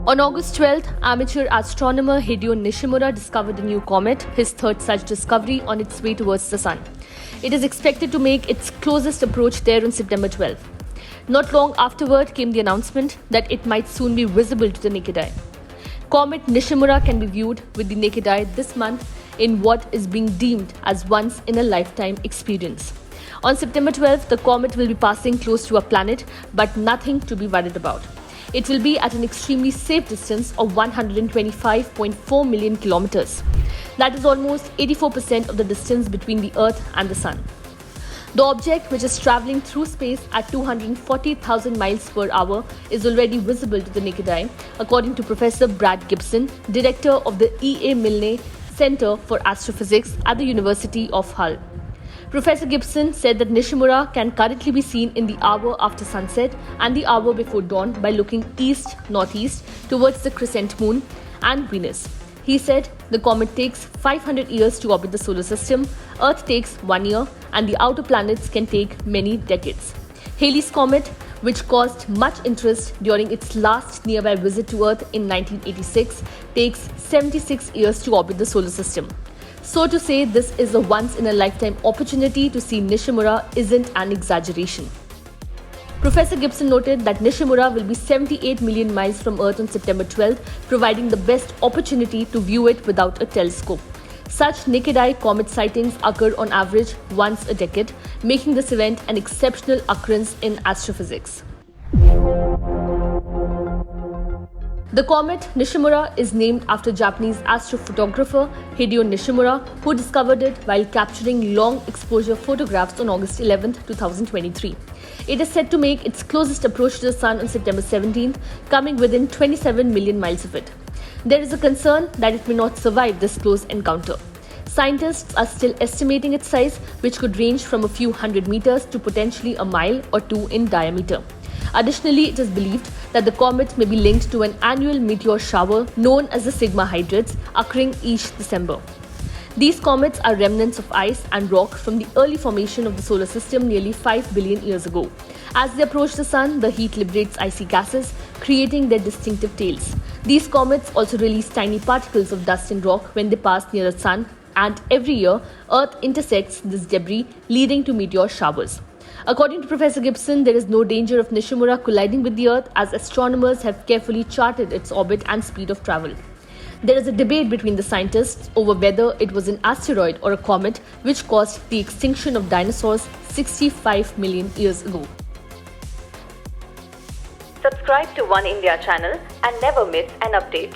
On August 12th, amateur astronomer Hideo Nishimura discovered a new comet, his third such discovery on its way towards the Sun. It is expected to make its closest approach there on September 12th. Not long afterward came the announcement that it might soon be visible to the naked eye. Comet Nishimura can be viewed with the naked eye this month in what is being deemed as once-in-a-lifetime experience. On September 12th, the comet will be passing close to our planet, but nothing to be worried about. It will be at an extremely safe distance of 125.4 million kilometers. That is almost 84% of the distance between the Earth and the Sun. The object, which is traveling through space at 240,000 miles per hour, is already visible to the naked eye, according to Professor Brad Gibson, director of the E.A. Milne Center for Astrophysics at the University of Hull. Professor Gibson said that Nishimura can currently be seen in the hour after sunset and the hour before dawn by looking east-northeast towards the crescent moon and Venus. He said the comet takes 500 years to orbit the solar system, Earth takes 1 year, and the outer planets can take many decades. Halley's Comet, which caused much interest during its last nearby visit to Earth in 1986, takes 76 years to orbit the solar system. So to say this is a once-in-a-lifetime opportunity to see Nishimura isn't an exaggeration. Professor Gibson noted that Nishimura will be 78 million miles from Earth on September 12th, providing the best opportunity to view it without a telescope. Such naked-eye comet sightings occur on average once a decade, making this event an exceptional occurrence in astrophysics. The comet Nishimura is named after Japanese astrophotographer Hideo Nishimura, who discovered it while capturing long-exposure photographs on August 11, 2023. It is set to make its closest approach to the Sun on September 17th, coming within 27 million miles of it. There is a concern that it may not survive this close encounter. Scientists are still estimating its size, which could range from a few hundred meters to potentially a mile or two in diameter. Additionally, it is believed that the comet may be linked to an annual meteor shower known as the Sigma Hydrates, occurring each December. These comets are remnants of ice and rock from the early formation of the solar system nearly 5 billion years ago. As they approach the Sun, the heat liberates icy gases, creating their distinctive tails. These comets also release tiny particles of dust and rock when they pass near the Sun, and every year, Earth intersects this debris, leading to meteor showers. According to Professor Gibson, there is no danger of Nishimura colliding with the Earth, as astronomers have carefully charted its orbit and speed of travel. There is a debate between the scientists over whether it was an asteroid or a comet which caused the extinction of dinosaurs 65 million years ago. Subscribe to One India channel and never miss an update.